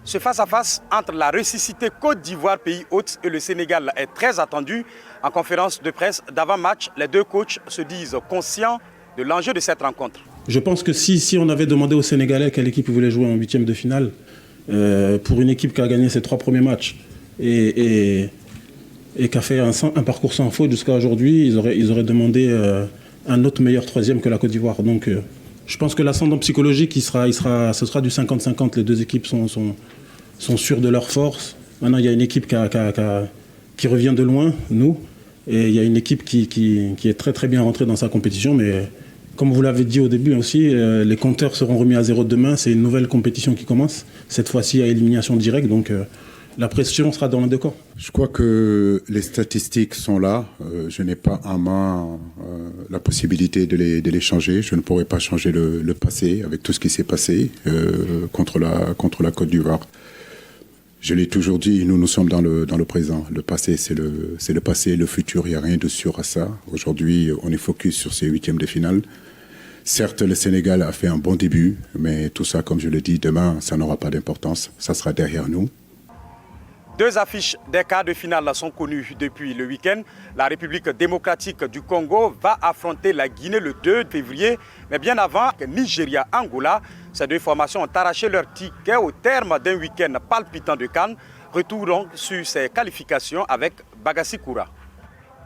Ce face-à-face entre la ressuscitée Côte d'Ivoire, pays hôte, et le Sénégal est très attendu. En conférence de presse d'avant-match, les deux coachs se disent conscients de l'enjeu de cette rencontre. Je pense que si on avait demandé aux Sénégalais quelle équipe ils voulaient jouer en huitième de finale, pour une équipe qui a gagné ses 3 premiers matchs et qui a fait un parcours sans faute jusqu'à aujourd'hui, ils auraient demandé un autre meilleur troisième que la Côte d'Ivoire. Donc je pense que l'ascendant psychologique, ce sera du 50-50. Les deux équipes sont sûres de leur force. Maintenant, il y a une équipe qui revient de loin, nous, et il y a une équipe qui est très très bien rentrée dans sa compétition. Mais comme vous l'avez dit au début aussi, les compteurs seront remis à zéro demain. C'est une nouvelle compétition qui commence, cette fois-ci à élimination directe. Donc la pression sera dans les deux camps. Je crois que les statistiques sont là. Je n'ai pas en main la possibilité de les changer. Je ne pourrai pas changer le passé avec tout ce qui s'est passé contre la Côte d'Ivoire. Je l'ai toujours dit, nous sommes dans le présent. Le passé, c'est le passé. Le futur, il n'y a rien de sûr à ça. Aujourd'hui, on est focus sur ces huitièmes de finale. Certes, le Sénégal a fait un bon début, mais tout ça, comme je le dis, demain, ça n'aura pas d'importance. Ça sera derrière nous. Deux affiches des quarts de finale sont connues depuis le week-end. La République démocratique du Congo va affronter la Guinée le 2 février. Mais bien avant, Nigeria-Angola, ces deux formations ont arraché leur ticket au terme d'un week-end palpitant de CAN. Retour donc sur ces qualifications avec Bagassi Koura.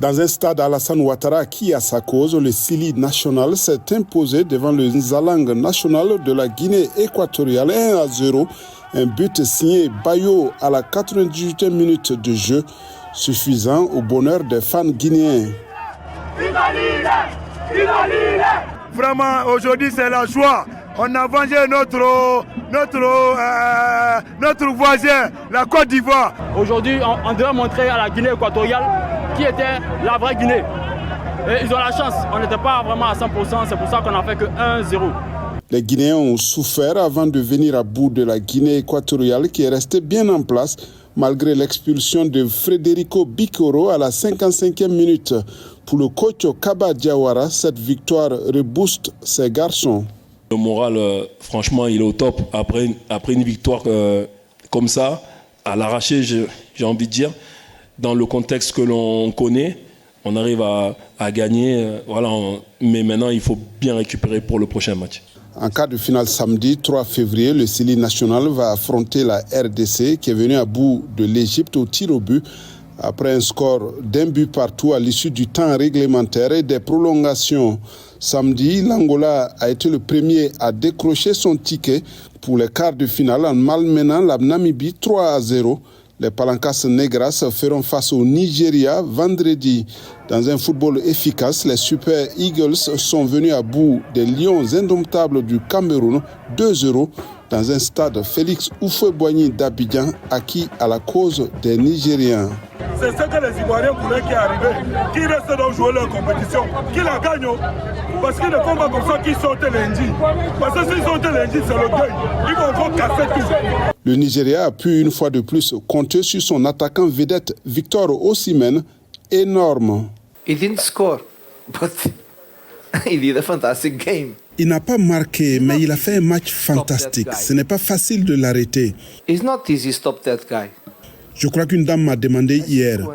Dans un stade Alassane Ouattara qui, à sa cause, le Sili National s'est imposé devant le Nzalang National de la Guinée équatoriale 1-0. Un but signé Bayo à la 98e minute de jeu, suffisant au bonheur des fans guinéens. Vraiment, aujourd'hui, c'est la joie. On a vengé notre voisin, la Côte d'Ivoire. Aujourd'hui, on doit montrer à la Guinée équatoriale qui était la vraie Guinée. Et ils ont la chance. On n'était pas vraiment à 100%, c'est pour ça qu'on n'a fait que 1-0. Les Guinéens ont souffert avant de venir à bout de la Guinée équatoriale qui est restée bien en place malgré l'expulsion de Federico Bikoro à la 55e minute. Pour le coach Kaba Diawara, cette victoire rebooste ses garçons. Le moral, franchement, il est au top. Après une victoire comme ça, à l'arraché, j'ai envie de dire, dans le contexte que l'on connaît, on arrive à gagner. Mais maintenant, il faut bien récupérer pour le prochain match. En quart de finale samedi 3 février, le Sili National va affronter la RDC qui est venue à bout de l'Égypte au tir au but après un score d'un but partout à l'issue du temps réglementaire et des prolongations. Samedi, l'Angola a été le premier à décrocher son ticket pour les quarts de finale en malmenant la Namibie 3-0. Les Palancas Negras feront face au Nigeria vendredi. Dans un football efficace, les Super Eagles sont venus à bout des Lions indomptables du Cameroun 2-0 dans un stade Félix Houphouët-Boigny d'Abidjan acquis à la cause des Nigériens. C'est ce que les Ivoiriens voulaient qui est arrivé, qui restent dans jouer leur compétition, qui la gagnent. Parce qu'ils ne font pas comme ça qu'ils sortent lundi. Parce que s'ils sortent lundi, c'est le deuil. Ils vont encore casser tout. Le Nigeria a pu une fois de plus compter sur son attaquant vedette Victor Osimhen, énorme. He didn't score, but he did a fantastic game. Il n'a pas marqué, mais il a fait un match fantastique. Ce n'est pas facile de l'arrêter. It's not easy to stop that guy. Je crois qu'une dame m'a demandé hier,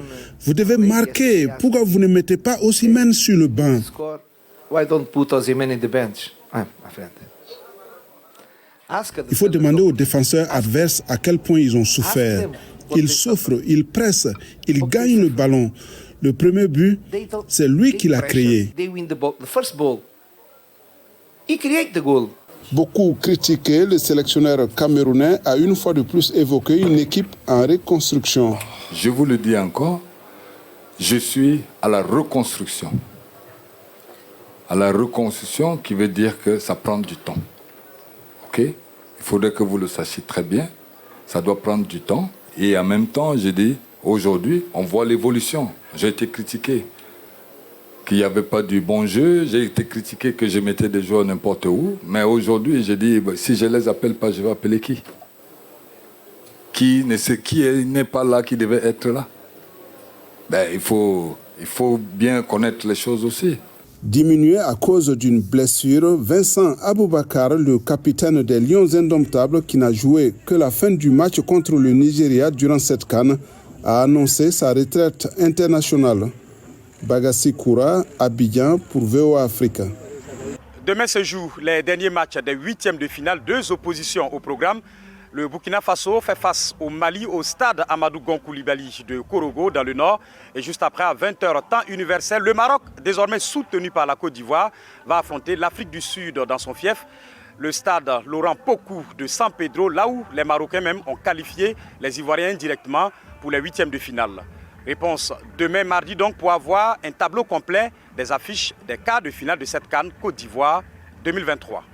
vous devez marquer, pourquoi vous ne mettez pas Osimhen sur le banc? Why don't put Osimhen in the bench? My friend. Il faut demander aux défenseurs adverses à quel point ils ont souffert. Ils souffrent, ils pressent, ils gagnent le ballon. Le premier but, c'est lui qui l'a créé. Beaucoup critiqué, le sélectionneur camerounais a une fois de plus évoqué une équipe en reconstruction. Je vous le dis encore, je suis à la reconstruction. À la reconstruction qui veut dire que ça prend du temps. Ok? Il faudrait que vous le sachiez très bien. Ça doit prendre du temps. Et en même temps, je dis, aujourd'hui, on voit l'évolution. J'ai été critiqué qu'il n'y avait pas du bon jeu. J'ai été critiqué que je mettais des joueurs n'importe où. Mais aujourd'hui, j'ai dit, si je ne les appelle pas, je vais appeler qui? Qui n'est pas là, qui devait être là? Il faut bien connaître les choses aussi. Diminué à cause d'une blessure, Vincent Aboubakar, le capitaine des Lions indomptables qui n'a joué que la fin du match contre le Nigeria durant cette CAN, a annoncé sa retraite internationale. Bagassi Koura, Abidjan pour VOA Africa. Demain se jouent les derniers matchs des huitièmes de finale. 2 oppositions au programme. Le Burkina Faso fait face au Mali au stade Amadou Gon Coulibaly de Korogo dans le nord. Et juste après, à 20h, temps universel, le Maroc, désormais soutenu par la Côte d'Ivoire, va affronter l'Afrique du Sud dans son fief. Le stade Laurent Pokou de San Pedro, là où les Marocains même ont qualifié les Ivoiriens directement pour les huitièmes de finale. Réponse demain mardi donc pour avoir un tableau complet des affiches des quarts de finale de cette CAN Côte d'Ivoire 2023.